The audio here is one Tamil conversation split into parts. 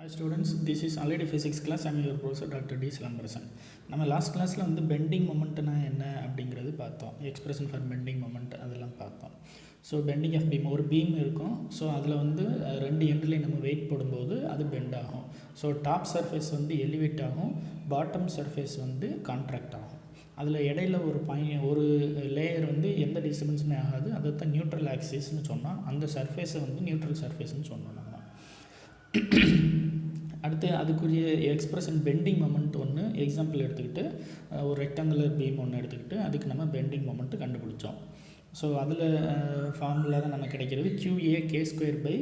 Hi students, this is already physics class. I am your professor Dr. D. Silambarasan. நம்ம லாஸ்ட் கிளாஸில் வந்து பெண்டிங் மொமெண்ட்னா என்ன அப்படிங்கிறது பார்த்தோம். எக்ஸ்பிரஷன் ஃபார் பெண்டிங் மொமெண்ட் அதெல்லாம் பார்த்தோம். ஸோ பெண்டிங் ஆஃப் பீம், ஒரு பீம் இருக்கும். ஸோ அதில் வந்து ரெண்டு எண்ட்லேயும் நம்ம வெயிட் போடும்போது அது பெண்ட் ஆகும். ஸோ டாப் சர்ஃபேஸ் வந்து எலிவேட் ஆகும், பாட்டம் சர்ஃபேஸ் வந்து கான்ட்ராக்ட் ஆகும். அதில் இடையில ஒரு லேயர் வந்து எந்த டிஸ்டர்பன்ஸுமே ஆகாது. அதை தான் நியூட்ரல் ஆக்சிஸ்னு சொன்னால், அந்த சர்ஃபேஸை வந்து நியூட்ரல் சர்ஃபேஸ்னு சொன்னோம் நம்ம. அடுத்து அதுக்குரிய எக்ஸ்பிரஷன் பெண்டிங் மொமெண்ட் ஒன்று எக்ஸாம்பிள் எடுத்துக்கிட்டு, ஒரு ரெக்டாங்குலர் பீம் ஒன்று எடுத்துக்கிட்டு அதுக்கு நம்ம பெண்டிங் மொமெண்ட்டு கண்டுபிடிச்சோம். ஸோ அதில் ஃபார்முலா தான் நமக்கு கிடைக்கிறது QA²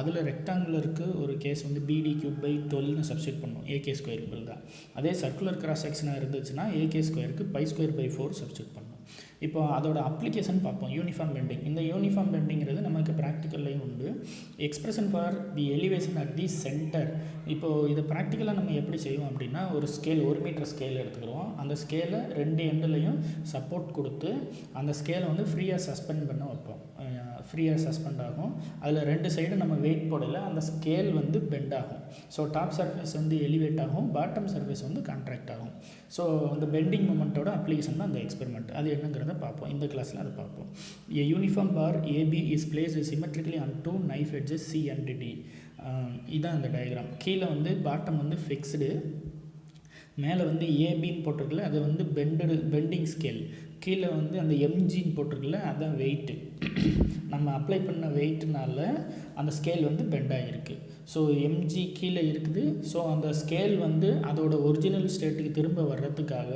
அதில் ரெக்டாங்குலருக்கு ஒரு கேஸ் வந்து BD³ சப்ஸ்டியூட் பண்ணுவோம். AK² தான். அதே சர்க்குலர் கிராஸ் செக்ஷனாக இருந்துச்சுன்னா AK² π²/4 சப்ஸ்டியூட் பண்ணுவோம். இப்போ அதோட அப்ளிகேஷன் பார்ப்போம். Uniform bending. இந்த யூனிஃபார்ம் பெண்டிங்கிறது நமக்கு ப்ராக்டிக்கல்லையும் உண்டு. Expression for the elevation at the centre. இப்போது இதை ப்ராக்டிக்கலாக நம்ம எப்படி செய்வோம் அப்படின்னா, ஒரு ஸ்கேல் 1 மீட்டர் ஸ்கேல் எடுத்துக்கிறோம். அந்த ஸ்கேலை ரெண்டு எண்டுலையும் சப்போர்ட் கொடுத்து அந்த ஸ்கேலை வந்து ஃப்ரீயாக சஸ்பெண்ட் பண்ண வைப்போம். ஃப்ரீயாக சஸ்பெண்ட் ஆகும். அதில் ரெண்டு சைடும் நம்ம வெயிட் போடலை, அந்த ஸ்கேல் வந்து பெண்ட் ஆகும். ஸோ டாப் சர்ஃபேஸ் வந்து எலிவேட் ஆகும், பாட்டம் சர்ஃபேஸ் வந்து கான்ட்ராக்ட் ஆகும். ஸோ அந்த பெண்டிங் மொமெண்ட்டோட அப்ளிகேஷன் தான் அந்த எக்ஸ்பெரிமெண்ட். அது என்னங்கிறத பார்ப்போம். இந்த கிளாஸில் அதை பார்ப்போம். A uniform bar AB is placed symmetrically on two knife edges C and D. இதான் அந்த டயக்ராம். கீழே வந்து பாட்டம் வந்து ஃபிக்ஸ்டு, மேலே வந்து ஏபின்னு போட்டிருக்குல்ல அது வந்து பெண்டிங் ஸ்கேல். கீழே வந்து அந்த எம்ஜின்னு போட்டிருக்குல்ல அதுதான் வெயிட்டு. நம்ம அப்ளை பண்ண வெயிட்னால அந்த ஸ்கேல் வந்து பெண்ட் ஆகிருக்கு. ஸோ எம்ஜி கீழே இருக்குது. ஸோ அந்த ஸ்கேல் வந்து அதோட ஒரிஜினல் ஸ்டேட்டுக்கு திரும்ப வர்றதுக்காக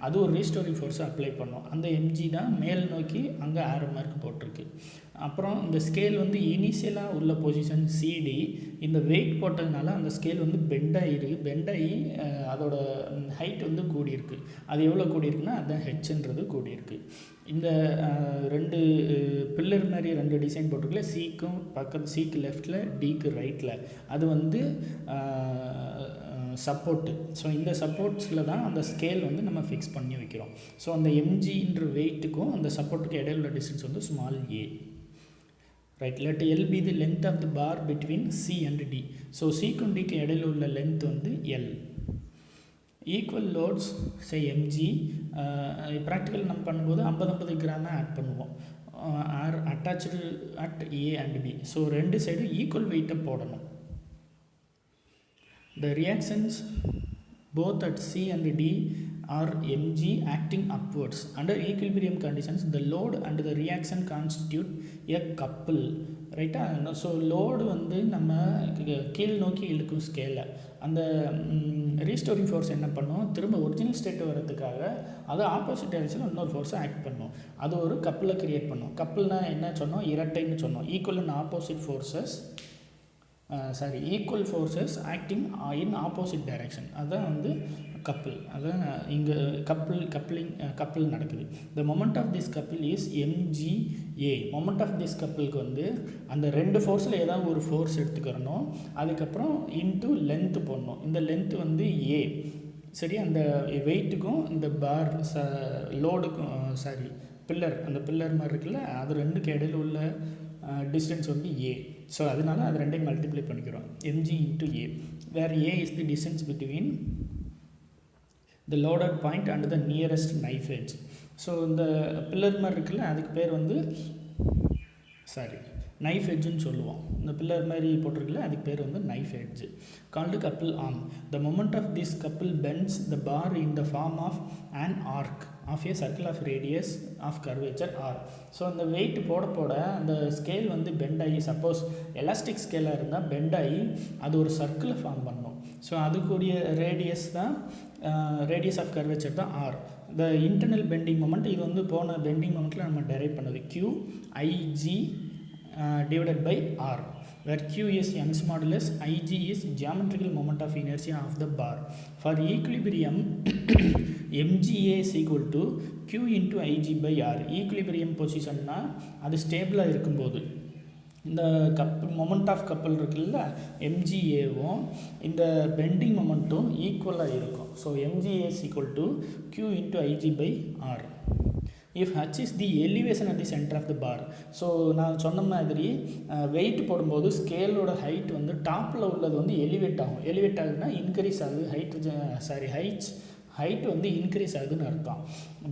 அது ஒரு ரீஸ்டோரிங் ஃபோர்ஸை அப்ளை பண்ணோம். அந்த எம்ஜி தான் மேல் நோக்கி அங்கே ஆரோ மார்க் போட்டிருக்கு. அப்புறம் இந்த ஸ்கேல் வந்து இனிஷியலாக உள்ள பொசிஷன் சிடி, இந்த வெயிட் போட்டதுனால அந்த ஸ்கேல் வந்து பெண்டாகி அதோட ஹைட் வந்து கூடியிருக்கு. அது எவ்வளோ கூடியிருக்குன்னா அதுதான் ஹெச்ன்றது கூடியிருக்கு. இந்த ரெண்டு பில்லர் மாதிரி ரெண்டு டிசைன் போட்டிருக்குல்ல, சிக்கும் பக்கத்து சிக்கு லெஃப்டில் டிக்கு ரைட்டில், அது வந்து சப்போர்ட்டு. ஸோ இந்த சப்போர்ட்ஸில் தான் அந்த ஸ்கேல் வந்து நம்ம ஃபிக்ஸ் பண்ணி வைக்கிறோம். ஸோ அந்த எம்ஜின்ற வெயிட்டுக்கும் அந்த சப்போர்ட்டுக்கு இடையில உள்ள டிஸ்டன்ஸ் வந்து small A. Right. let L be the length of the bar between C and D. So சிக்கும் டிக்கு இடையில உள்ள லென்த் வந்து L. Equal loads mg. Practical நம்ம பண்ணும்போது 50 கிராமாக ஆட் பண்ணுவோம். Are attach at A and B. So ரெண்டு சைடும் ஈக்குவல் வெயிட்டை போடணும். The reactions both at C and D are mg acting upwards. Under equilibrium conditions, the load and the reaction constitute a couple. ரைட்டா? ஸோ லோடு வந்து நம்ம கீழ் நோக்கி இழுக்கும் ஸ்கேலை, அந்த ரீஸ்டோரிங் ஃபோர்ஸ் என்ன பண்ணும், திரும்ப ஒரிஜினல் ஸ்டேட் வரதுக்காக அது ஆப்போசிட் டைரக்ஷனில் இன்னொரு ஃபோர்ஸை ஆக்ட் பண்ணும். அது ஒரு கப்பிளை க்ரியேட் பண்ணும். கப்பிள்னால் என்ன சொன்னோம், இரட்டைன்னு சொன்னோம். Equal and opposite forces equal forces acting in opposite direction, அதுதான் வந்து கப்பிள். அதான் இங்கே கப்பிள் நடக்குது. The moment of this couple is MGA. Moment of this கப்பிளுக்கு வந்து அந்த ரெண்டு ஃபோர்ஸில் ஏதாவது ஒரு ஃபோர்ஸ் எடுத்துக்கிறணும், அதுக்கப்புறம் இன்ட்டு லென்த்து போடணும். இந்த லென்த்து வந்து A. சரி, அந்த வெயிட்டுக்கும் இந்த பார் லோடுக்கும் பில்லர், அந்த பில்லர் மாதிரி இருக்குல்ல, அது ரெண்டுக்கு இடையில் உள்ள டிஸ்டன்ஸ் வந்து A. ஸோ அதனால் அது ரெண்டையும் மல்டிப்ளை பண்ணிக்கிறோம். mg into A, where A is the distance between the loaded point and the nearest knife edge. So இந்த பில்லர் மாதிரி இருக்குல்ல அதுக்கு பேர் வந்து நைஃப் எட்ஜுன்னு சொல்லுவோம். இந்த பில்லர் மாதிரி போட்டிருக்குல்ல அதுக்கு பேர் வந்து knife edge. Called couple arm. The moment of this couple bends the bar in the form of an arc of a circle of radius of curvature r. So அந்த வெயிட் போட அந்த ஸ்கேல் வந்து பெண்ட் ஆகி, சப்போஸ் எலாஸ்டிக் ஸ்கேலாக இருந்தால் பெண்ட் ஆகி அது ஒரு சர்க்கிளை ஃபார்ம் பண்ணும். ஸோ அதுக்குரிய ரேடியஸ் ஆஃப் கர்வேச்சர் தான் r. The internal bending moment, இது வந்து போன பெண்டிங் மொமெண்ட்டில் நம்ம டெரைவ் பண்ணது QIG divided by R, where Q is Young's modulus, IG is geometrical moment of inertia of the bar. For equilibrium, MGA is equal to Q into IG by R. Equilibrium position அது ஸ்டேபிளாக இருக்கும்போது இந்த மொமெண்ட் ஆஃப் கப்பல் இருக்குல்ல, MGAவும் இந்த பெண்டிங் மொமெண்ட்டும் ஈக்குவலாக இருக்கும். So MGA is equal to Q into IG by R. If h is the elevation at the center of the bar. So நான் சொன்ன மாதிரி வெயிட் போடும்போது ஸ்கேலோட ஹைட் வந்து டாப்பில் உள்ளது வந்து எலிவேட் ஆகும். எலிவேட் ஆகுதுன்னா இன்க்ரீஸ் ஆகுது. ஹைட் வந்து இன்க்ரீஸ் ஆகுதுன்னு அர்த்தம்.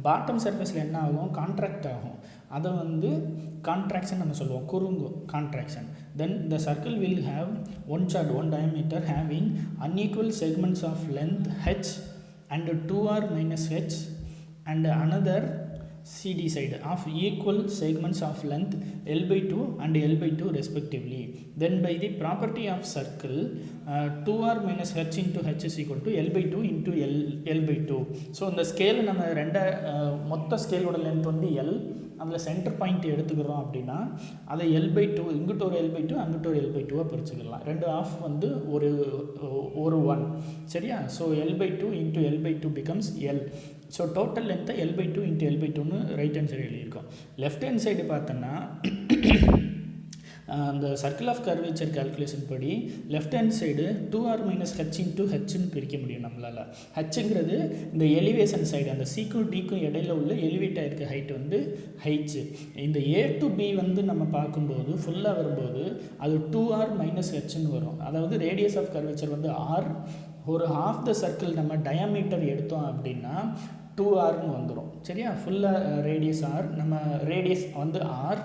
பாட்டம் சர்ஃபேஸில் என்ன ஆகும், கான்ட்ராக்ட் ஆகும். அதை வந்து கான்ட்ராக்ஷன் நம்ம சொல்லுவோம், குறுங்கும் contraction. Then the circle will have one diameter having unequal segments of length h and 2r minus h and another CD side of equal segments of length L by 2 and L by 2 respectively. Then by the property of circle 2r minus h into h is equal to L by 2 into L by 2. So இந்த ஸ்கேல் நம்ம மொத்த ஸ்கேலோட லென்த் வந்து L, அதில் சென்டர் பாயிண்ட் எடுத்துக்கிறோம் அப்படின்னா அதை L by 2, இங்கிட்ட ஒரு L by 2 அங்கிட்ட ஒரு L by 2 பிரிச்சுக்கலாம். ரெண்டு ஆஃப் வந்து ஒரு 1, சரியா? So L by 2 into L by 2 becomes L. So total லென்த்தை L by 2 into L by 2ன்னு ரைட் ஹேண்ட் சைடு எழுதியிருக்கோம். லெஃப்ட் ஹேண்ட் சைடு பார்த்தோன்னா அந்த சர்க்கிள் ஆஃப் கர்வேச்சர் கால்குலேஷன் படி left hand side 2r minus h into hன்னு பிரிக்க முடியும் நம்மளால். ஹச்சுங்கிறது இந்த எலிவேஷன் சைடு, அந்த சிக்கும் டிக்கும் இடையில உள்ள எலிவேட் ஆகிருக்க ஹைட் வந்து ஹைச்சு. இந்த A to B வந்து நம்ம பார்க்கும்போது ஃபுல்லாக வரும்போது அது 2r minus hன்னு வரும். அதாவது ரேடியஸ் ஆஃப் கர்வேச்சர் வந்து r, ஒரு half the circle நம்ம டயாமீட்டர் எடுத்தோம் அப்படின்னா 2rன்னு வந்துடும், சரியா? ஃபுல்லாக ரேடியஸ் r, நம்ம ரேடியஸ் வந்து r,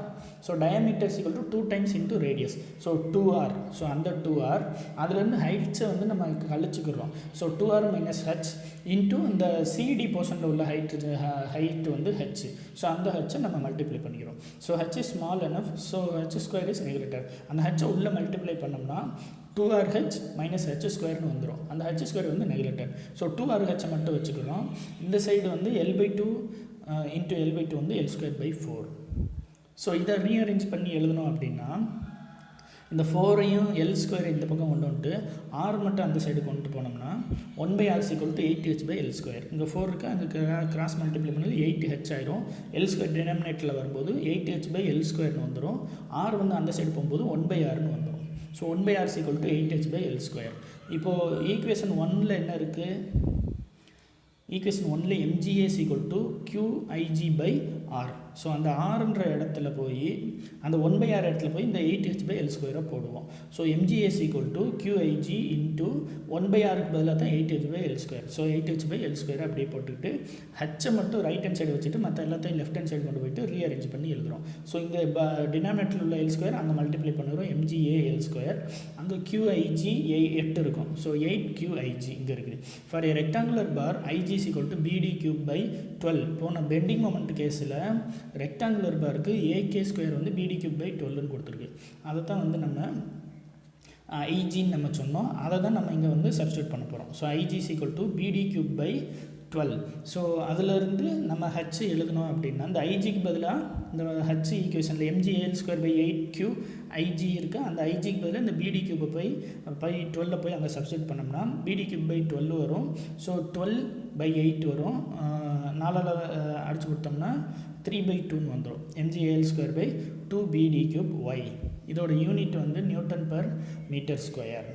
so diameter is equal to 2 times into radius, so 2r. So அந்த 2r அதுலேருந்து ஹைட்ஸை வந்து நம்ம கழிச்சுக்கிறோம். So 2r minus h into இந்த சிடி போர்ஷனில் உள்ள ஹைட் வந்து h, ஸோ அந்த ஹெச்சை நம்ம மல்டிப்ளை பண்ணிக்கிறோம். So h is small enough, so h square is negative. அந்த ஹெச்சை உள்ளே மல்டிப்ளை பண்ணோம்னா 2rh minus h ஸ்கொயர்னு வந்துடும். அந்த h ஸ்கொயர் வந்து நெகட்டிவ். ஸோ 2rh மட்டும் வச்சுக்கிறோம். இந்த சைடு வந்து L by 2 into L by 2 வந்து L square by 4. ஸோ இதை ரீஅரேஞ்ச் பண்ணி எழுதணும் அப்படின்னா இந்த 4ஐயும் L ஸ்கொயர் இந்த பக்கம் கொண்டு வந்துட்டு r மட்டும் அந்த சைடு கொண்டு போனோம்னா 1/r is equal to 8h by L square. இங்கே 4 இருக்குது, அங்கே கிராஸ் மல்டிப்ளை பண்ணது 8h ஆயிரும். L ஸ்கொயர் டினாமினேட்டரில் வரும்போது 8h by L ஸ்கொயர்னு வந்துடும். r வந்து அந்த சைடு போகும்போது 1/rன்னு வந்துடும். So 1/r is equal to 8h by L square. இப்போது ஈக்குவேஷன் 1ல் என்ன இருக்குது? ஈக்குவேஷன் 1ல் MGA is equal to QIG by R. So அந்த ஆறுன்ற இடத்துல போய் அந்த 1/r இடத்துல போய் இந்த 8h by L ஸ்கொயரை போடுவோம். So MGA is equal to QIG into 1/rக்கு பதிலாக தான் 8h by L square. So 8h by L ஸ்கொயரை அப்படியே போட்டுக்கிட்டு ஹச்சை மட்டும் ரைட் ஹேண்ட் சைடு வச்சுட்டு மற்ற எல்லாத்தையும் லெஃப்ட் ஹேண்ட் சைடு கொண்டு போய்ட்டு ரீஅரேஞ்ச் பண்ணி எழுதுகிறோம். ஸோ இங்கே டினாமினேட்டரில் உள்ள L ஸ்கொயர் அங்கே மல்டிப்ளை பண்ணுறோம், MGA L ஸ்கொயர். அங்கே QIG 8 இருக்கும். ஸோ 8QIG இங்கே இருக்குது. For a rectangular bar IG is equal to BD cube by 12. போன பெண்டிங் மொமெண்ட் கேஸில் ரெக்டாங்குலர் பாருக்கு AK ஸ்கொயர் வந்து BD cube by 12ன்னு கொடுத்துருக்கு. அதை தான் வந்து நம்ம ஐஜின்னு நம்ம சொன்னோம். அதை தான் நம்ம இங்கே வந்து சப்ஸ்டியூட் பண்ண போகிறோம். So IG is equal to BD cube by 12. So அதிலிருந்து நம்ம ஹச் எழுதணும் அப்படின்னா இந்த ஐஜிக்கு பதிலாக இந்த ஹச் ஈக்குவேஷனில் MGL square by 8Q IG இருக்குது. அந்த ஐஜிக்கு பதிலாக இந்த BD cube போய் 12 போய் அங்கே சப்ஸ்டியூட் பண்ணோம்னா BD cube by 12 வரும். ஸோ 12/8 வரும். 4ஆல் அடிச்சு கொடுத்தோம்னா 3/2ன்னு வந்துடும். MGL square by 2 BD cube Y. இதோட யூனிட் வந்து newton per metre square.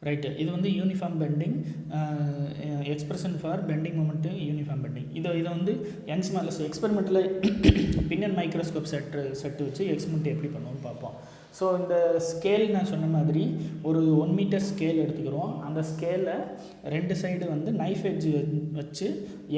Right, இது வந்து uniform bending expression for bending moment uniform bending. இதை வந்து யங்ஸ் மேலஸ் எக்ஸ்பெரிமெண்ட்டில் பின்னன் மைக்ரோஸ்கோப் செட்டு வச்சு எக்ஸ்பெரிமெண்ட் எப்படி பண்ணுவோம்னு பார்ப்போம். ஸோ இந்த ஸ்கேல் நான் சொன்ன மாதிரி ஒரு 1 மீட்டர் ஸ்கேல் எடுத்துக்கிறோம். அந்த ஸ்கேலை ரெண்டு சைடு வந்து நைஃப் எட்ஜ் வச்சு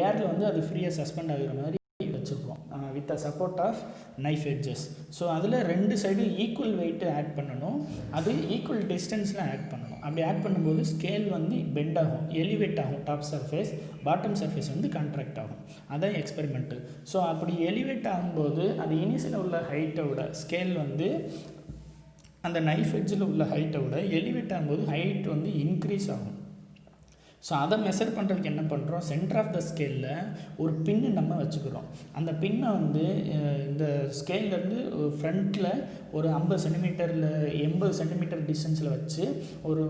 ஏரில் வந்து அது ஃப்ரீயாக சஸ்பெண்ட் ஆகிற மாதிரி வச்சுருக்கோம் with the support of knife edges. So அதில் ரெண்டு சைடு ஈக்குவல் வெயிட்டு ஆட் பண்ணணும், அது ஈக்குவல் டிஸ்டன்ஸில் ஆட் பண்ணணும். அப்படி ஆட் பண்ணும்போது ஸ்கேல் வந்து பெண்ட் ஆகும், எலிவேட் ஆகும். டாப் சர்ஃபேஸ் பாட்டம் சர்ஃபேஸ் வந்து கான்ட்ராக்ட் ஆகும். அதான் எக்ஸ்பெரிமெண்ட்டு. ஸோ அப்படி எலிவேட் ஆகும்போது அது இனிஷியலில் உள்ள ஹைட்டை விட ஸ்கேல் வந்து அந்த நைஃப் எட்ஜில் உள்ள ஹைட்டை விட எலிவேட் ஆகும்போது ஹைட் வந்து இன்க்ரீஸ் ஆகும். ஸோ அதை மெஷர் பண்ணுறதுக்கு என்ன பண்ணுறோம், சென்டர் ஆஃப் த ஸ்கேலில் ஒரு பின்னு நம்ம வச்சுக்கிறோம். அந்த பின்னை வந்து இந்த ஸ்கேல்லேருந்து ஃப்ரண்ட்டில் ஒரு 50 சென்டிமீட்டரில் 80 சென்டிமீட்டர் டிஸ்டன்ஸில் வச்சு ஒரு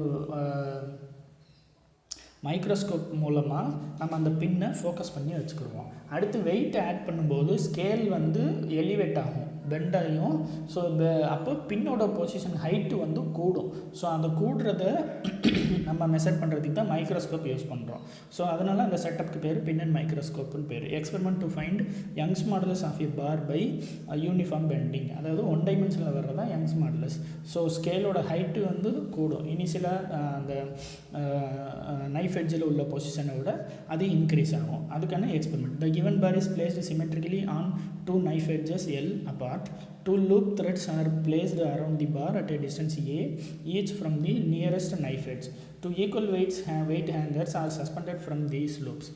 மைக்ரோஸ்கோப் மூலமாக நம்ம அந்த பின்னை ஃபோக்கஸ் பண்ணி வச்சுக்கிடுவோம். அடுத்து வெயிட் ஆட் பண்ணும்போது ஸ்கேல் வந்து எலிவேட் ஆகும், பெண்ட் ஆகும். ஸோ அப்போ பின்னோட பொசிஷன் ஹைட்டு வந்து கூடும். ஸோ அந்த கூடுறத நம்ம மெஷர் பண்ணுறதுக்கு தான் மைக்ரோஸ்கோப் யூஸ் பண்ணுறோம். ஸோ அதனால் அந்த செட்டப்புக்கு பேர் பின் அண்ட் மைக்ரோஸ்கோப்னு பேர். Experiment to find Young's modulus of a bar by uniform bending, அதாவது 1 டைமென்ஷனில் வர்றதா யங்ஸ் மாடுலஸ். ஸோ ஸ்கேலோட ஹைட்டு வந்து கூடும். இனிஷியலாக அந்த நைஃப் எட்ஜில் உள்ள பொசிஷனை விட அது இன்க்ரீஸ் ஆகும். அதுக்கான experiment. The given bar is placed symmetrically on 2 knife edges L apart. 2 loop threads are placed around the bar at a distance A, each from the nearest knife edge. 2 equal weight hangers are suspended from these loops.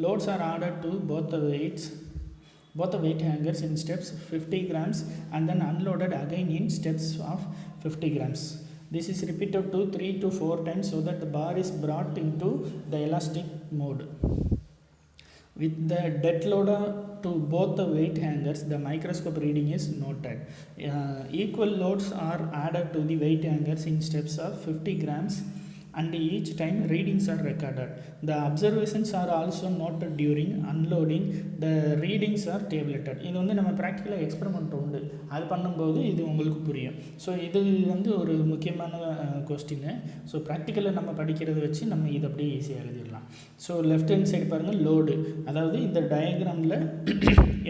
Loads are added to both the weight hangers in steps 50 grams and then unloaded again in steps of 50 grams. This is repeated 3 to 4 times so that the bar is brought into the elastic mode. With the dead load to both the weight hangers, the microscope reading is noted. Equal loads are added to the weight hangers in steps of 50 grams and each time readings are recorded. The observations are also noted during unloading. The readings are tabulated. இது வந்து நம்ம ப்ராக்டிக்கலாக எக்ஸ்பெரிமெண்ட் உண்டு, அது பண்ணும்போது இது உங்களுக்கு புரியும். ஸோ இது வந்து ஒரு முக்கியமான கொஸ்டின்னு. ஸோ ப்ராக்டிக்கலில் நம்ம படிக்கிறத வச்சு நம்ம இதை அப்படியே ஈஸியாக எழுதிடலாம். ஸோ லெஃப்ட் ஹேண்ட் சைடு பாருங்கள் லோடு, அதாவது இந்த டயக்ராமில்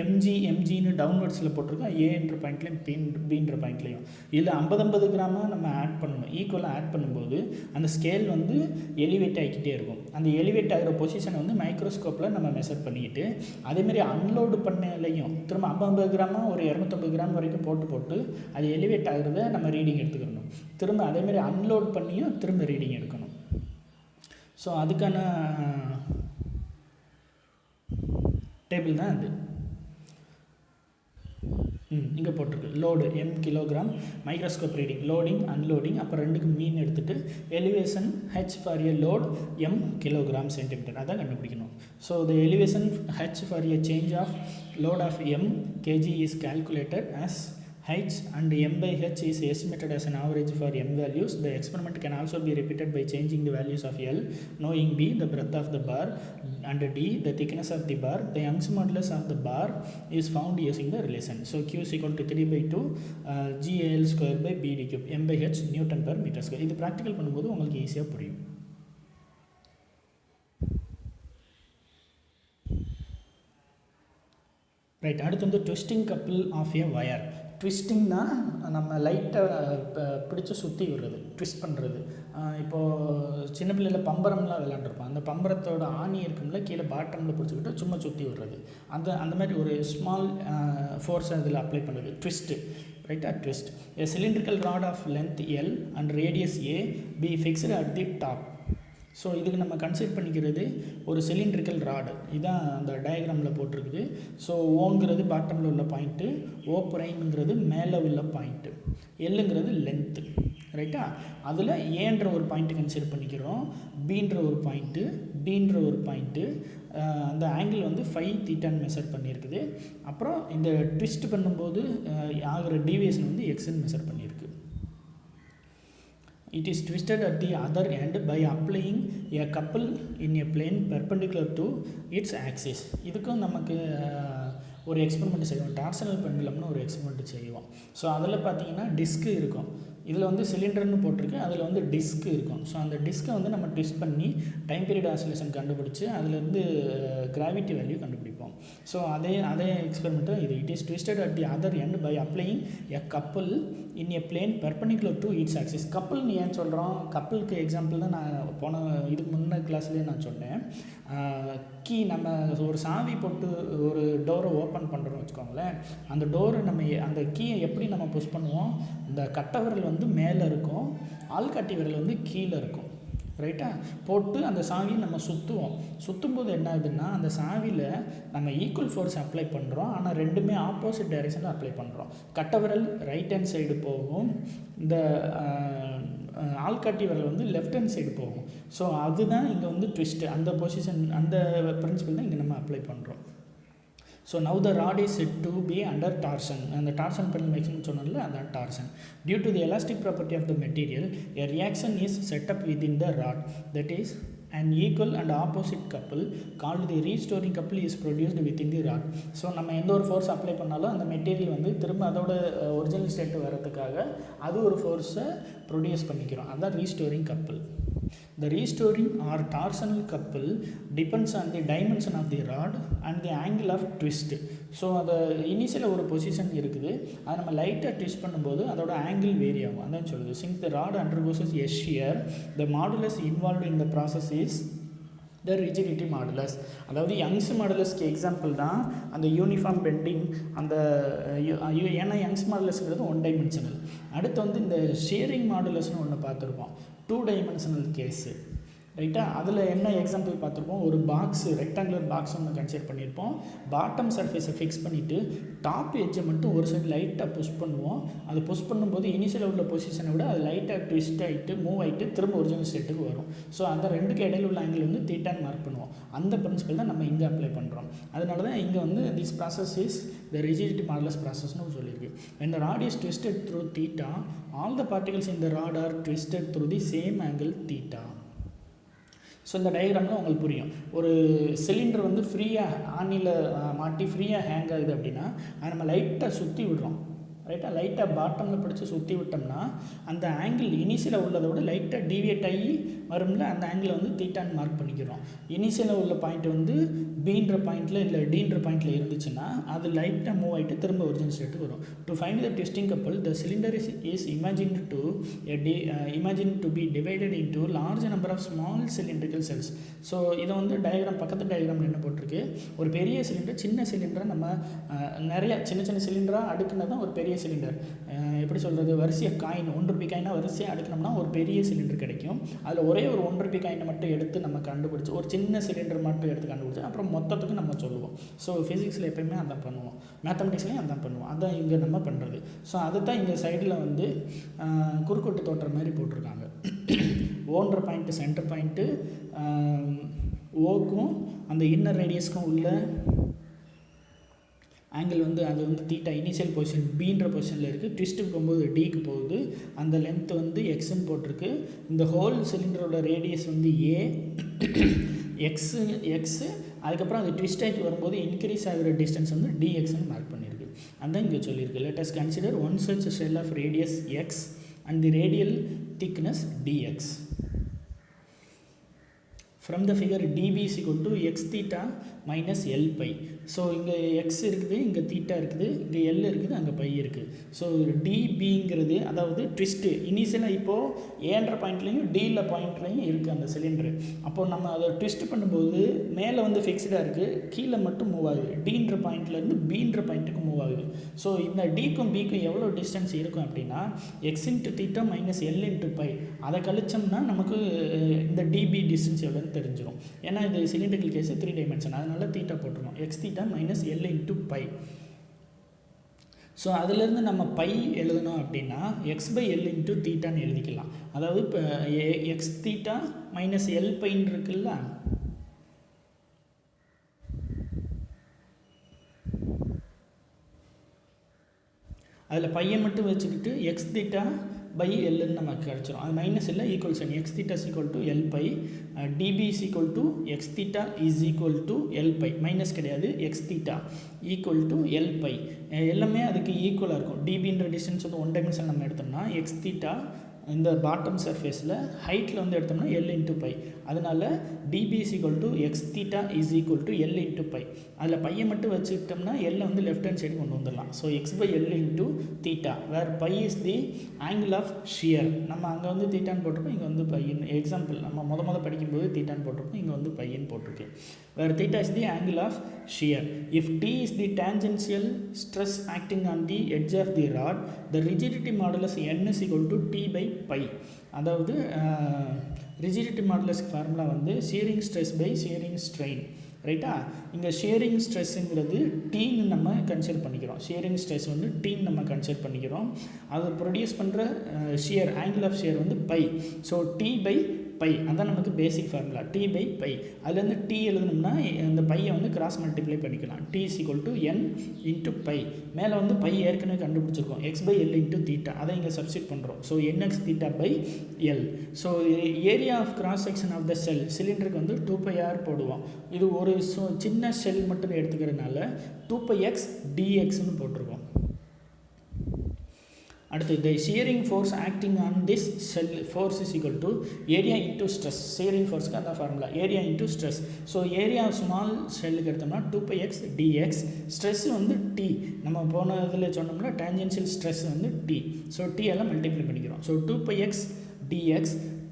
எம்ஜின்னு டவுன்வர்ட்ஸில் போட்டிருக்கோம், ஏன்ற பாயிண்ட்லையும் பீன்ற பாயிண்ட்லையும். இதில் 50 கிராமாக நம்ம ஆட் பண்ணணும், ஈக்குவலாக ஆட் பண்ணும்போது அந்த ஸ்கேல் வந்து எலிவேட் ஆகிக்கிட்டே இருக்கும். அந்த எலிவேட் ஆகிற பொசிஷனை வந்து மைக்ரோஸ்கோப்பில் நம்ம மெஷர் பண்ணிக்கிட்டு அதேமாதிரி அன்லோடு பண்ணலையும் திரும்ப 50 கிராமாக ஒரு 250 கிராம் வரைக்கும் போட்டு அது எலிவேட் ஆகிறத நம்ம ரீடிங் எடுத்துக்கணும். திரும்ப அதேமாதிரி அன்லோட் பண்ணியும் திரும்ப ரீடிங் எடுக்கணும். ஸோ அதுக்கான டேபிள் தான் அது. இங்கே போட்டிருக்கு load m kilogram, microscope reading loading unloading, அப்போ ரெண்டுக்கு மீன் எடுத்துகிட்டு elevation h for a load m kilogram centimetre அதான் கண்டுபிடிக்கணும். So the elevation h for a change of load of m kg is calculated as h and m by h is estimated as an average for m values. The experiment can also be repeated by changing the values of L, knowing B the breadth of the bar and D the thickness of the bar. The Young's modulus of the bar is found using the relation. So Q is equal to 3/2 GAL square by BD cube, m by h Newton per meter square. இது ப்ராக்டிக்கல் பண்ணும்போது உங்களுக்கு ஈஸியாக புரியும். ரைட், அடுத்து வந்து twisting couple of a wire. ட்விஸ்டிங்னா நம்ம லைட்டை பிடிச்சி சுற்றி விடுறது, ட்விஸ்ட் பண்ணுறது. இப்போது சின்ன பிள்ளையில் பம்பரம்லாம் விளாண்டுருப்போம், அந்த பம்பரத்தோட ஆணி இருக்கும்ல கீழே பாட்டமில் பிடிச்சிக்கிட்டு சும்மா சுற்றி விடுறது, அந்த மாதிரி ஒரு ஸ்மால் ஃபோர்ஸ் அதில் அப்ளை பண்ணுறது ட்விஸ்ட்டு. ரைட்டா, twist. A cylindrical rod of length L and radius A be fixed at the top. So இதுக்கு நம்ம கன்சிடர் பண்ணிக்கிறது ஒரு சிலிண்ட்ரிக்கல் ராடு, இதுதான் அந்த டயக்ராமில் போட்டிருக்குது. ஸோ ஓங்கிறது பாட்டமில் உள்ள பாயிண்ட்டு, ஓ ப்ரைம்ங்கிறது மேலே உள்ள பாயிண்ட்டு, எல்லுங்கிறது லென்த்து. ரைட்டா, அதில் ஏன்ற ஒரு பாயிண்ட்டு கன்சிடர் பண்ணிக்கிறோம், பீன்ற ஒரு பாயிண்ட்டு, டீன்ற ஒரு பாயிண்ட்டு. அந்த ஆங்கிள் வந்து 5 தீட்டான்னு மெஷர் பண்ணியிருக்குது. அப்புறம் இந்த ட்விஸ்ட் பண்ணும்போது ஆகிற டீவியேஷன் வந்து எக்ஸ்ன்னு மெஷர் பண்ணியிருக்கு. It is twisted at the other end by applying a couple in a plane perpendicular to its axis. இதுக்கும் நமக்கு ஒரு எக்ஸ்பெரிமெண்ட் செய்வோம், டார்சனல் பெண்டுலம்னு ஒரு எக்ஸ்பெரிமெண்ட் செய்வோம். ஸோ அதில் பார்த்தீங்கன்னா டிஸ்க்கு இருக்கும், இதில் வந்து சிலிண்டர்னு போட்டிருக்கு, அதில் வந்து டிஸ்க்கு இருக்கும். ஸோ அந்த டிஸ்க்கை வந்து நம்ம ட்விஸ்ட் பண்ணி டைம் பீரியட் ஆசிலேஷன் கண்டுபிடிச்சி அதுலேருந்து கிராவிட்டி வேல்யூ கண்டுபிடிப்போம். ஸோ அதே எக்ஸ்பெரிமெண்ட்டு இது. It is twisted at the other end by applying a couple in a plane perpendicular to its axis. கப்புள்னு ஏன் சொல்கிறோம், கப்புளுக்கு எக்ஸாம்பிள் தான் நான் இதுக்கு முன்ன கிளாஸ்லேயே நான் சொன்னேன். கீ நம்ம ஒரு சாவி போட்டு ஒரு டோரை ஓப்பன் பண்ணுறோன்னு வச்சுக்கோங்களேன், அந்த டோரு நம்ம அந்த கீயை எப்படி நம்ம புஷ் பண்ணுவோம், இந்த கட்டை விரல் வந்து மேலே இருக்கும், ஆள்காட்டி விரல் வந்து கீழே இருக்கும். ரைட்டா, போட்டு அந்த சாவியை நம்ம சுற்றும்போது என்ன ஆகுதுன்னா அந்த சாவியில் நம்ம ஈக்குவல் ஃபோர்ஸ் அப்ளை பண்ணுறோம், ஆனால் ரெண்டுமே ஆப்போசிட் டைரெக்ஷனில் அப்ளை பண்ணுறோம். கட்டை விரல் ரைட் ஹேண்ட் சைடு போகும், இந்த ஆள்காட்டி விரல் வந்து லெஃப்ட் ஹேண்ட் சைடு போகும். ஸோ அதுதான் இங்கே வந்து ட்விஸ்ட்டு, அந்த பொசிஷன் அந்த பிரின்சிபல் தான் இங்கே நம்ம அப்ளை பண்ணுறோம். So now the rod is said to be under torsion, and the torsion pendulum maximum சொன்னல அதான் torsion. Due to the elastic property of the material, a reaction is set up within the rod, that is an equal and opposite couple called the restoring couple is produced within the rod. So நம்ம எந்த ஒரு ஃபோர்ஸ் அப்ளை பண்ணாலும் அந்த மெட்டீரியல் வந்து திரும்ப அதோட ஒரிஜினல் ஸ்டேட் வரதுக்காக அது ஒரு ஃபோர்ஸை ப்ரொடியூஸ் பண்ணிக்கிறோம், அதுதான் restoring couple. The restoring or torsional couple depends on the dimension of the rod and the angle of twist. So அதை இனிஷியலாக ஒரு பொசிஷன் இருக்குது, அதை நம்ம லைட்டாக ட்விஸ்ட் பண்ணும்போது அதோட ஆங்கிள் வேரி ஆகும். அதான் சொல்லுது. Since the rod undergoes a shear, the modulus involved in the process is the rigidity modulus. அதாவது யங்ஸ் மாடுலஸ்க்கு எக்ஸாம்பிள் தான் அந்த யூனிஃபார்ம் பெண்டிங். அந்த ஏன்னா யங்ஸ் மாடுலஸ்ங்கிறது 1 டைமென்ஷனல். அடுத்து வந்து இந்த ஷியரிங் மாடுலஸ்னு ஒன்று பார்த்துருப்போம், 2 டைமென்ஷனல் கேஸு. ரைட்டா? அதில் என்ன எக்ஸாம்பிள் பார்த்துருப்போம், ஒரு பாக்ஸு, ரெக்டாங்குலர் பாக்ஸ் ஒன்று கன்சிடர் பண்ணியிருப்போம். பாட்டம் சர்ஃபேஸை ஃபிக்ஸ் பண்ணிவிட்டு டாப் எட்ஜை மட்டும் ஒரு சைடு லைட்டாக புஷ் பண்ணுவோம். அது புஷ் பண்ணும்போது இனிஷியலாக உள்ள பொசிஷனை விட அது லைட்டாக ட்விஸ்ட் ஆகிட்டு மூவ் ஆகிட்டு திரும்ப ஒரிஜினல் ஸ்டேட்டுக்கு வரும். ஸோ அந்த ரெண்டுக்கு இடையில உள்ள ஆங்கிள் வந்து தீட்டான்னு மார்க் பண்ணுவோம். அந்த பிரின்சிபல் தான் நம்ம இங்கே அப்ளை பண்ணுறோம். அதனால தான் இங்கே வந்து this process is the rigidity modulus ப்ராசஸ்னு சொல்லியிருக்கு. when the rod is twisted through theta, all the particles in the rod are twisted through the same angle theta. So இந்த டயக்ராமில் உங்களுக்கு புரியும். ஒரு சிலிண்டர் வந்து ஃப்ரீயாக ஆணியில் மாட்டி ஃப்ரீயாக ஹேங் ஆகுது அப்படின்னா அதை நம்ம லைட்டாக சுற்றி விடுறோம். ரைட்டாக லைட்டாக பாட்டமில் பிடிச்சி சுற்றி விட்டோம்னா அந்த ஆங்கிள் இனிஷியலாக உள்ளதை விட லைட்டாக டீவியேட் ஆகி வரும்ல, அந்த ஆங்கிளை வந்து தீட்டான்னு மார்க் பண்ணிக்கிறோம். இனிஷியலாக உள்ள பாயிண்ட் வந்து பீன்ற பாயிண்டில் இல்லை டீன்ற பாயிண்டில் இருந்துச்சுன்னா அது லைட்டாக மூவ் ஆகிட்டு திரும்ப ஒரிஜினல் ஸ்டேட்டுக்கு வரும். To find the twisting couple, the cylinder is imagined to be divided into large number of small cylindrical cells. So இதை வந்து டயக்ராம், பக்கத்து டயக்ராமில் என்ன போட்டிருக்கு, ஒரு பெரிய சிலிண்டர் சின்ன சிலிண்டரை நம்ம நிறைய சின்ன சின்ன சிலிண்டராக அடுக்குனா தான் ஒரு பெரிய சிலிண்டர். எப்படி சொல்கிறது, வரிசையாக காயின் 1 ரூபி காயினாக வரிசையாக அடுக்கினோம்னா ஒரு பெரிய சிலிண்டர் கிடைக்கும். அதில் ஒரே ஒரு 1 ரூபி காயினை மட்டும் எடுத்து நம்ம கண்டுபிடிச்சி, ஒரு சின்ன சிலிண்டர் மட்டும் எடுத்து கண்டுபிடிச்சி அப்புறம் மொத்தத்துக்கு நம்ம சொல்லுவோம். ஸோ ஃபிசிக்ஸில் எப்போயுமே அதான் பண்ணுவோம், மேத்தமெட்டிக்ஸ்லேயும் அதான் பண்ணுவோம். அதான் இங்கே நம்ம பண்ணுறது. ஸோ அதை தான் இங்கே சைடில் வந்து குறுக்கோட்டு தோற்ற மாதிரி போட்டிருக்காங்க. ஓன்ற பாயிண்ட்டு சென்டர் பாயிண்ட்டு ஓக்கும் அந்த இன்னர் ரேடியஸ்க்கும் உள்ள ஆங்கிள் வந்து அது வந்து தீட்டா இனிஷியல் பொசிஷன் பீன்ற பொசிஷனில் இருக்குது. ட்விஸ்ட்டுக்கு போகும்போது டிக்கு போகுது. அந்த லென்த் வந்து எக்ஸ்ன்னு போட்டிருக்கு. இந்த ஹோல் சிலிண்டரோட ரேடியஸ் வந்து ஏ எக்ஸு அதுக்கப்புறம் அது ட்விஸ்ட் ஆகிட்டு வரும்போது இன்க்ரீஸ் ஆகிற டிஸ்டன்ஸ் வந்து டிஎக்ஸ்ன்னு மார்க் பண்ணியிருக்கு. அதுதான் இங்கே சொல்லியிருக்கு. Let us consider one such shell of radius x and the radial thickness dx. From the figure dB is equal to x theta minus L pi. So இங்கே எக்ஸ் இருக்குது, இங்கே தீட்டா இருக்குது, இங்கே எல் இருக்குது, அங்கே பை இருக்குது. ஸோ டிபிங்கிறது அதாவது ட்விஸ்ட்டு இனிஷியலாக இப்போது ஏன்ற பாயிண்ட்லேயும் டியில் பாயிண்ட்லேயும் இருக்குது அந்த சிலிண்டரு. அப்போது நம்ம அதை ட்விஸ்ட் பண்ணும்போது மேலே வந்து ஃபிக்ஸ்டாக இருக்குது, கீழே மட்டும் மூவ் ஆகுது. டின்ற பாயிண்ட்லேருந்து பீன்ற பாயிண்ட்டுக்கு மூவ் ஆகுது. ஸோ இந்த டிக்கும் பிக்கும் எவ்வளோ டிஸ்டன்ஸ் இருக்கும் அப்படின்னா X into theta minus L into by. அதை கழிச்சோம்னா நமக்கு இந்த டிபி டிஸ்டன்ஸ் எவ்வளோன்னு தெரிஞ்சிடும். ஏன்னா இது சிலிண்டரிக்கல் கேஸு 3 டைமென்ஷன், அதனால தீட்டா போட்டுருவோம். X theta minus L into by. So அதிலேருந்து நம்ம பை எழுதணும் அப்படின்னா எக்ஸ் பை எல் இன்ட்டு தீட்டான்னு எழுதிக்கலாம். அதாவது இப்போ எக்ஸ் தீட்டா மைனஸ் எல் பைன்னு இருக்குல்ல, அதில் பையை மட்டும் வச்சுக்கிட்டு எக்ஸ் தீட்டா பை எல்லுன்னு நமக்கு கிடச்சிரும். அது மைனஸ் இல்லை, equal sign. X theta is equal to L by, DP is equal to X theta is equal to L by. Minus கிடையாது, X theta equal to L by. எல்லாமே அதுக்கு ஈக்குவலாக இருக்கும். டிபின்ற டிஸ்டன்ஸ் வந்து 1 டைமென்ஷன் நம்ம எடுத்தோம்னா எக்ஸ் தீட்டா இந்த பாட்டம் சர்ஃபேஸில் ஹைட்டில் வந்து எடுத்தோம்னா எல் இன்ட்டு பை. அதனால் dp is equal to X theta is equal to L into pi. அதில் பையை மட்டும் வச்சுக்கிட்டோம்னா எல்லை வந்து லெஃப்ட் ஹேண்ட் சைடு கொண்டு வந்துடலாம். So x by L into theta where pi is the angle of shear. நம்ம அங்கே வந்து தீட்டான்னு போட்டிருப்போம், இங்கே வந்து பையன். எக்ஸாம்பிள் நம்ம முத படிக்கும்போது தீட்டான்னு போட்டிருப்போம், இங்கே வந்து பையன் போட்டிருக்கு. Where theta is the angle of shear. If T is the tangential stress acting on the edge of the rod, the rigidity modulus n is equal to T by phi. அதாவது ரிஜிடிட்டி மாடுலஸ்க்கு ஃபார்முலா வந்து shearing stress by shearing strain. ரைட்டா? இங்கே ஷியரிங் ஸ்ட்ரெஸ்ஸுங்கிறது டீன்னு நம்ம கன்சிடர் பண்ணிக்கிறோம். ஷியரிங் ஸ்ட்ரெஸ் வந்து டீன்னு நம்ம கன்சிடர் பண்ணிக்கிறோம். அது ப்ரொடியூஸ் பண்ணுற ஷியர் ஆங்கிள் ஆஃப் ஷியர் வந்து phi. So T by phi அதான் நமக்கு basic formula, T by phi. அதுலேருந்து டி எழுதணும்னா இந்த பையை வந்து கிராஸ் மல்டிப்ளை பண்ணிக்கலாம். T is equal to N into phi. மேலே வந்து பை ஏற்கனவே கண்டுபிடிச்சிருக்கோம், X by L into theta. அதை இங்கே சப்ஸ்டிட் பண்ணுறோம். So N X theta by L. So area of cross section of the cell சிலிண்டருக்கு வந்து 2πr போடுவோம். இது ஒரு சின்ன செல் மட்டும் எடுத்துக்கிறதுனால 2πx dxன்னு போட்டிருக்கோம். அடுத்து the shearing force acting on this shell force is equal to area into stress. shearing force க்கு அதான் ஃபார்முலா, area into stress. So area small ஷெல்லுக்கு எடுத்தோம்னா 2πx dx, ஸ்ட்ரெஸ் வந்து t, நம்ம போன இதில் சொன்னோம்னா டேஞ்சென்ஷியல் ஸ்ட்ரெஸ் வந்து t. ஸோ t எல்லாம் மல்டிப்ளை பண்ணிக்கிறோம். ஸோ 2πx dx,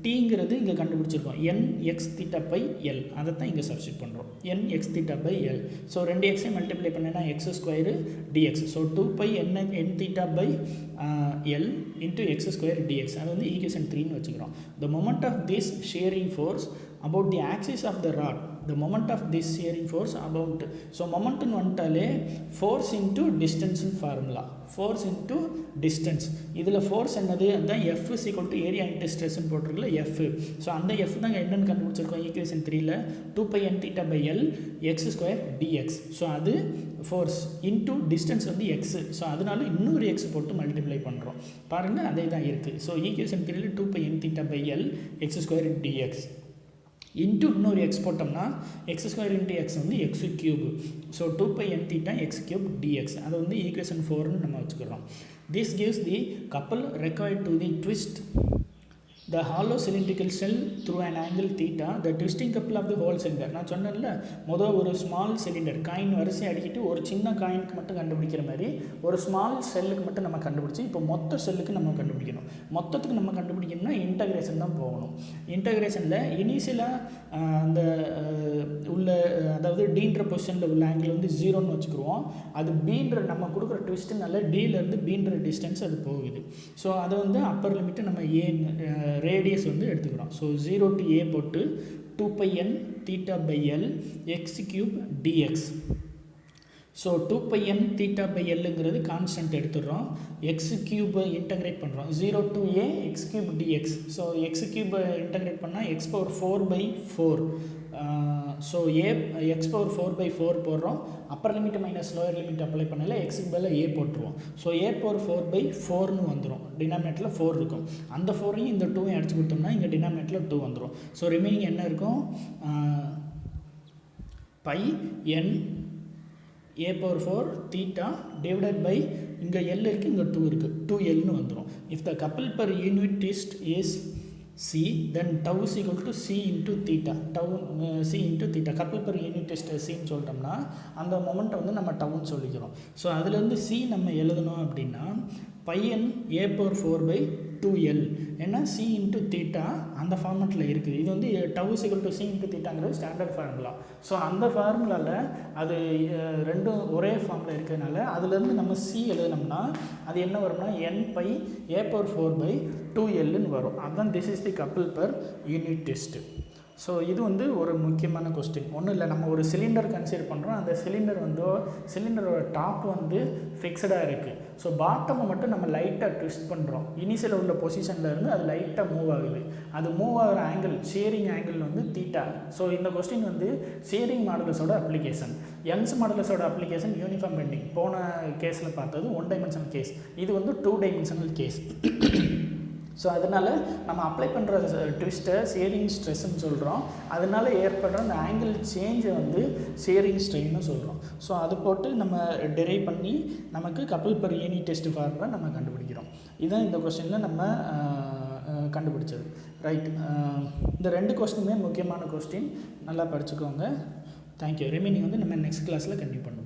டீங்கிறது இங்கே கண்டுபிடிச்சிருக்கோம் n x theta by l, அதை தான் இங்கே சப்ஸ்டிட் பண்ணுறோம், n x theta by l. So 2x multiply பண்ணேன்னா x square dx. So 2π n theta by l into x square dx, அது வந்து ஈக்குவேஷன் 3ன்னு வச்சுக்கிறோம். the moment of this shearing force about the axis of the rod, the moment of this shearing force about, so momentum வந்துட்டாலே force into distance formula, force into distance. இதில் force என்னது, அதுதான் F is equal to area into stress போட்டிருக்கல F. ஸோ அந்த F தான் என்னன்னு கண்டுபிடிச்சிருக்கோம் ஈக்குவேஷன் 3ல், 2π n theta by l x square dx. So அது ஃபோர்ஸ் இன்டூ டிஸ்டன்ஸ் வந்து எக்ஸு. ஸோ அதனால இன்னொரு எக்ஸ் போட்டு மல்டிப்ளை பண்ணுறோம். பாருங்கள் அதே தான் இருக்குது. ஸோ ஈக்குவேஷன் 3ல் 2π n theta by l x square dx into இன்னொரு எக்ஸ் போட்டோம்னா எக்ஸ் ஸ்கொயர் இன்ட்டு எக்ஸ் வந்து X cube. So 2π n theta x cube dx, அதை வந்து ஈக்குவேஷன் 4ன்னு நம்ம வச்சுக்கிறோம். This gives the couple required to the twist the hollow cylindrical shell through an angle theta, the twisting couple of the whole cylinder. நான் சொன்னேன்ல முதல் ஒரு ஸ்மால் சிலிண்டர் காயின் வரிசை அடிக்கிட்டு ஒரு சின்ன காயினுக்கு மட்டும் கண்டுபிடிக்கிற மாதிரி ஒரு ஸ்மால் செல்லுக்கு மட்டும் நம்ம கண்டுபிடிச்சி இப்போ மொத்த செல்லுக்கு நம்ம கண்டுபிடிக்கணும். மொத்தத்துக்கு நம்ம கண்டுபிடிக்கணும்னா இன்டகிரேஷன் தான் போகணும். இன்டகிரேஷனில் இனிஷியலாக அந்த உள்ள, அதாவது டீன்ற பொசிஷனில் உள்ள ஆங்கிள் வந்து 0ன்னு வச்சுக்கிடுவோம். அது பீன்ற நம்ம கொடுக்குற ட்விஸ்ட்டுனால டீலேருந்து பீன்ற டிஸ்டன்ஸ் அது போகுது. ஸோ அதை வந்து அப்பர் லிமிட்டு நம்ம ரேடியஸ் வந்து எடுத்துக்கிறோம். ஸோ 0 to a போட்டு 2π n theta by l x cube dx. So 2π n theta by lங்கிறது கான்ஸ்டன்ட் எடுத்துடுறோம், x கியூபை இன்டகிரேட் பண்ணுறோம், 0 to a x cube dx. So x கியூபை இன்டகிரேட் பண்ணால் x power 4/4. So x power 4/4 போடுறோம். Upper limit minus lower limit apply பண்ணல எக்ஸுக்கு பதில் a போட்டுருவோம். ஸோ a power 4/4ன்னு வந்துடும். டினாமினேட்டரில் 4 இருக்கும். அந்த 4ஐயும் இந்த 2ஐயும் அடிச்சு கொடுத்தோம்னா இங்கே டினாமினேட்டரில் 2 வந்துடும். ஸோ ரிமைனிங் என்ன இருக்கும், π n a power 4 theta divided by இங்கே l இருக்குது, இங்கே 2 இருக்குது, 2lன்னு வந்துடும். If the couple per unit twist is c, then tau is equal to c into theta. tau c into theta, couple per unit test cன்னு சொல்லிட்டோம்னா அந்த மொமெண்ட்டை வந்து நம்ம டவுன்னு சொல்லிக்கிறோம். ஸோ அதுலேருந்து c நம்ம எழுதணும் அப்படின்னா π n a power 4/2l, ஏன்னா c into theta அந்த ஃபார்மெட்டில் இருக்குது. இது வந்து tau is equal to c into thetaங்கிறது ஸ்டாண்டர்ட் ஃபார்முலா. ஸோ அந்த ஃபார்முலாவில் அது ரெண்டும் ஒரே ஃபார்மில் இருக்கிறதுனால அதுலேருந்து நம்ம c எழுதினோம்னா அது என்ன வரும்னா n π a power 4/2lன்னு வரும். அதுதான் this is the couple per unit test. So இது வந்து ஒரு முக்கியமான கொஸ்டின். ஒன்றும் இல்லை, நம்ம ஒரு சிலிண்டர் கன்சிடர் பண்ணுறோம். அந்த சிலிண்டர் வந்து சிலிண்டரோட டாப் வந்து ஃபிக்ஸடாக இருக்குது. ஸோ பாட்டமை மட்டும் நம்ம லைட்டாக ட்விஸ்ட் பண்ணுறோம். இனிஷியலில் உள்ள பொசிஷனில் இருந்து அது லைட்டாக மூவ் ஆகுது. அது மூவ் ஆகிற ஆங்கிள், ஷியரிங் ஆங்கிள் வந்து தீட்டா. ஸோ இந்த கொஸ்டின் வந்து ஷியரிங் மாடுலஸோட அப்ளிகேஷன். யங்ஸ் மாடுலஸோட அப்ளிகேஷன் யூனிஃபார்ம் பெண்டிங். போன கேஸில் பார்த்தது 1 டைமென்ஷனல் கேஸ், இது வந்து 2 டைமென்ஷனல் கேஸ். ஸோ அதனால் நம்ம அப்ளை பண்ணுற ட்விஸ்ட்டை ஷியரிங் ஸ்ட்ரெஸ்ன்னு சொல்கிறோம். அதனால் ஏற்படுற அந்த ஆங்கிள் சேஞ்சை வந்து ஷியரிங் ஸ்ட்ரெயின்னு சொல்கிறோம். ஸோ அது போட்டு நம்ம டெரைவ் பண்ணி நமக்கு couple per unit test formula நம்ம கண்டுபிடிக்கிறோம். இதுதான் இந்த கொஸ்டினில் நம்ம கண்டுபிடிச்சது. ரைட், இந்த 2 கொஸ்டினுமே முக்கியமான கொஸ்டின், நல்லா படிச்சுக்கோங்க. தேங்க்யூ. ரிமைனிங் வந்து நம்ம நெக்ஸ்ட் கிளாஸில் கண்டினியூ பண்ணுவோம்.